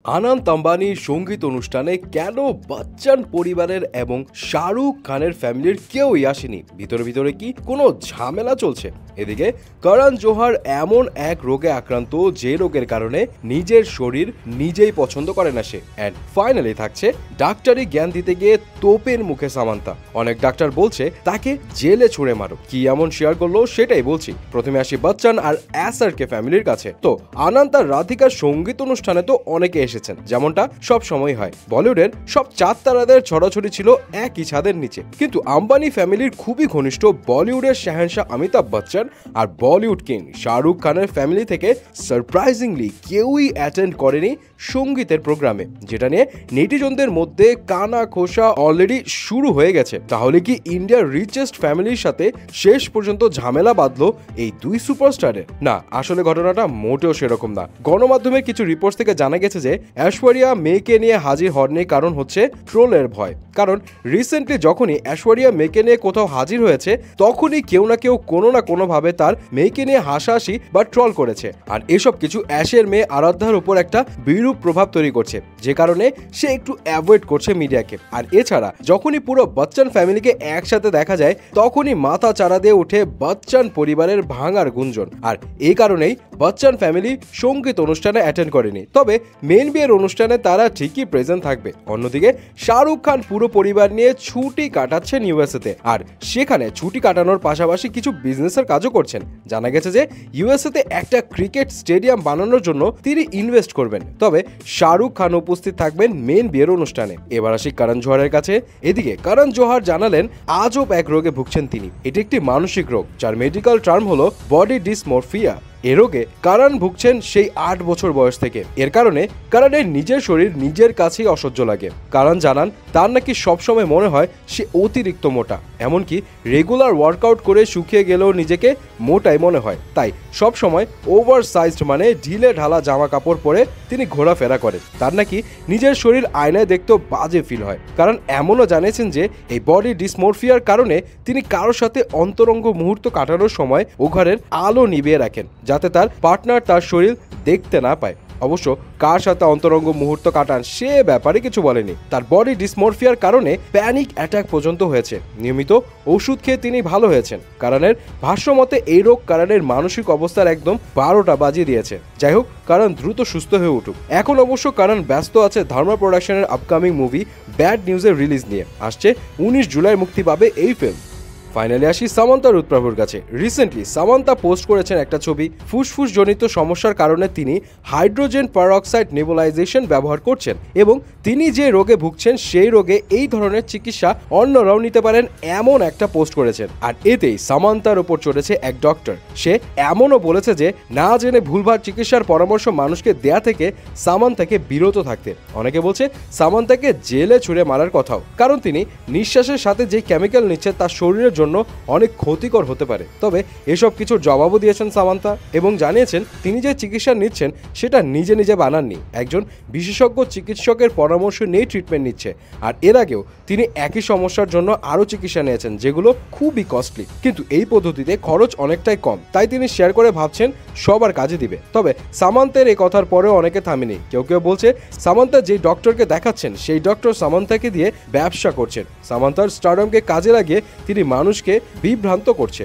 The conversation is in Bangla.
আনন্ত আম্বানির সঙ্গীত অনুষ্ঠানে কেন বচ্চন পরিবারের এবং শাহরুখ খানের ফ্যামিলির কেউই আসেনি? ভিতরে ভিতরে কি কোনো ঝামেলা চলছে? এদিকে করণ জোহর এমন এক রোগে আক্রান্ত যে রোগের কারণে নিজের শরীর নিজেই পছন্দ করে না সে। অ্যান্ড ফাইনালি থাকছে ডাক্তারি জ্ঞান দিতে গিয়ে তোপের মুখে সামান্তা। অনেক ডাক্তার বলছে তাকে জেলে ছুঁড়ে মারো। কি এমন শেয়ার করলো সেটাই বলছি। প্রথমে আসি বচ্চন আর এসআরকে ফ্যামিলির কাছে। তো আনন্ত আর রাধিকার সঙ্গীত অনুষ্ঠানে তো অনেকে এসেছেন, যেমনটা সব সময় হয়। বলিউডের সব চার তারাদের ছড়াছড়ি ছিল একই ছাদের নিচে, কিন্তু আম্বানি ফ্যামিলির খুবই ঘনিষ্ঠ বলিউডের শাহেনশাহ অমিতাভ বচ্চন আর বলিউড কিং শাহরুখ খানের ফ্যামিলি থেকে সারপ্রাইজিংলি কেউই অ্যাটেন্ড করেনি সঙ্গীতের প্রোগ্রামে, যেটা নিয়ে নেটিজনদের মধ্যে কানা খোসা অলরেডি শুরু হয়ে গেছে। তাহলে কি ইন্ডিয়ার রিচেস্ট ফ্যামিলির সাথে শেষ পর্যন্ত ঝামেলা বাঁধলো এই দুই সুপারস্টারের? না, আসলে ঘটনাটা মোটেও সেরকম না। গণমাধ্যমের কিছু রিপোর্ট থেকে জানা গেছে যে ঐশ্বরিয়া মেয়েকে নিয়ে হাজির হননি, কারণ হচ্ছে ট্রোলের ভয়। কারণ রিসেন্টলি যখনই ঐশ্বরিয়া মেয়েকে নিয়ে কোথাও হাজির হয়েছে, তখনই কেউ না কেউ কোনো না কোনোভাবে তার মেয়েকে নিয়ে হাসাহাসি বা ট্রল করেছে। আর এসব কিছু অ্যাশের মেয়ে আরাধ্যার উপর একটা বিরূপ প্রভাব তৈরি করছে, যে কারণে সে একটু অ্যাভয়েড করছে মিডিয়াকে। আর এছাড়া যখনই পুরো বচ্চন ফ্যামিলিকে একসাথে দেখা যায়, তখনই মাথা চাড়া দিয়ে ওঠে বচ্চন পরিবারের ভাঙার গুঞ্জন। আর এই কারণেই বচ্চন ফ্যামিলি সঙ্গীত অনুষ্ঠানে অ্যাটেন্ড করেনি। তবে মেন বিয়ের অনুষ্ঠানে তারা ঠিকই প্রেজেন্ট থাকবে। অন্যদিকে শাহরুখ খান পুরো পরিবার নিয়ে ছুটি কাটাচ্ছেন ইউএসএতে, আর সেখানে ছুটি কাটানোর পাশাপাশি কিছু বিজনেসের কাজও করছেন। জানা গেছে যে ইউএসএতে একটা ক্রিকেট স্টেডিয়াম বানানোর জন্য তিনি ইনভেস্ট করবেন। তবে শাহরুখ খান উপস্থিত থাকবেন মেন বিয়ের অনুষ্ঠানে। এবার আসি করণ জোহরের কাছে। এদিকে করণ জোহর জানালেন আজব এক রোগে ভুগছেন তিনি। এটি একটি মানসিক রোগ, যার মেডিকেল টার্ম হলো বডি ডিসমরফিয়া। এ রোগে করণ ভুগছেন সেই 8 বছর বয়স থেকে। এর কারণে করণের নিজের শরীর নিজের কাছেই অসহ্য লাগে। করণ জানান তার নাকি সবসময় মনে হয় সে অতিরিক্ত মোটা, এমনকি রেগুলার ওয়ার্কআউট করে শুকিয়ে গেলেও নিজেকে মোটাই মনে হয়। তাই সবসময় ওভার সাইজড মানে ঢিলে ঢালা জামা কাপড় পরে তিনি ঘোরাফেরা করেন। তার নাকি নিজের শরীর আয়নায় দেখতেও বাজে ফিল হয়। কারণ এমনও জানিয়েছেন যে এই বডি ডিসমরফিয়ার কারণে তিনি কারোর সাথে অন্তরঙ্গ মুহূর্ত কাটানোর সময় ও ঘরের আলো নিভিয়ে রাখেন, যাতে তার পার্টনার তার শরীর দেখতে না পায়। অবশ্য কার সাথে অন্তরঙ্গ মুহূর্ত কাটান সে ব্যাপারে কিছু বলেনি। তার বডি ডিসমরফিয়ার কারণে প্যানিক অ্যাটাক পর্যন্ত হয়েছে। নিয়মিত ওষুধ খেয়ে তিনি ভালো হয়েছেন। করণের ভাষ্যমতে এই রোগ করণের মানসিক অবস্থার একদম 12টা বাজিয়ে দিয়েছে। যাই হোক, করণ দ্রুত সুস্থ হয়ে উঠুক। এখন অবশ্য করণ ব্যস্ত আছে ধর্মা প্রোডাকশনের আপকামিং মুভি ব্যাড নিউজের রিলিজ নিয়ে। আসছে 19 জুলাই মুক্তি পাবে এই ফিল্ম। ফাইনালি আসি সামান্তা রুৎপ্রভুর কাছে। রিসেন্টলি সামান্তা পোস্ট করেছেন একটা ছবি। ফুসফুস জনিত সমস্যার কারণে তিনি হাইড্রোজেন পারঅক্সাইড নেবুলাইজেশন ব্যবহার করছেন, এবং তিনি যে রোগে ভুগছেন সেই রোগে এই ধরনের চিকিৎসা অন্যরাও নিতে পারেন, এমন একটা পোস্ট করেছেন। আর এতেই সামান্তার ওপর চড়েছে এক ডক্টর। সে এমনও বলেছে যে না জেনে ভুলভাল চিকিৎসার পরামর্শ মানুষকে দেয়া থেকে সামান্তাকে বিরত থাকতে। অনেকে বলছে সামান্তাকে জেলে ছুঁড়ে মারার কথাও, কারণ তিনি নিঃশ্বাসের সাথে যে কেমিক্যাল নিচ্ছে তা শরীরের জন্য অনেক ক্ষতিকর হতে পারে। তবে এসব কিছুর জবাবও দিয়েছেন সামান্তা, এবং জানিয়েছেন তিনি যে চিকিৎসা নিচ্ছেন সেটা নিজে নিজে বানাননি, একজন বিশেষজ্ঞ চিকিৎসকের পরামর্শ নিয়ে ট্রিটমেন্ট নিচ্ছে। আর এর আগেও তিনি একই সমস্যার জন্য আরও চিকিৎসা নিয়েছেন, যেগুলো খুবই কস্টলি, কিন্তু এই পদ্ধতিতে খরচ অনেকটাই কম। তাই তিনি শেয়ার করে ভাবছেন সবার কাজে দিবে। তবে সামান্তের এই কথার পরেও অনেকে থামেনি। কেউ কেউ বলছে সামান্তা যে ডক্টরকে দেখাচ্ছেন সেই ডক্টর সামান্তাকে দিয়ে ব্যবসা করছেন। সামান্তার স্টারডমকে কাজে লাগিয়ে তিনি মানুষকে বিভ্রান্ত করছে।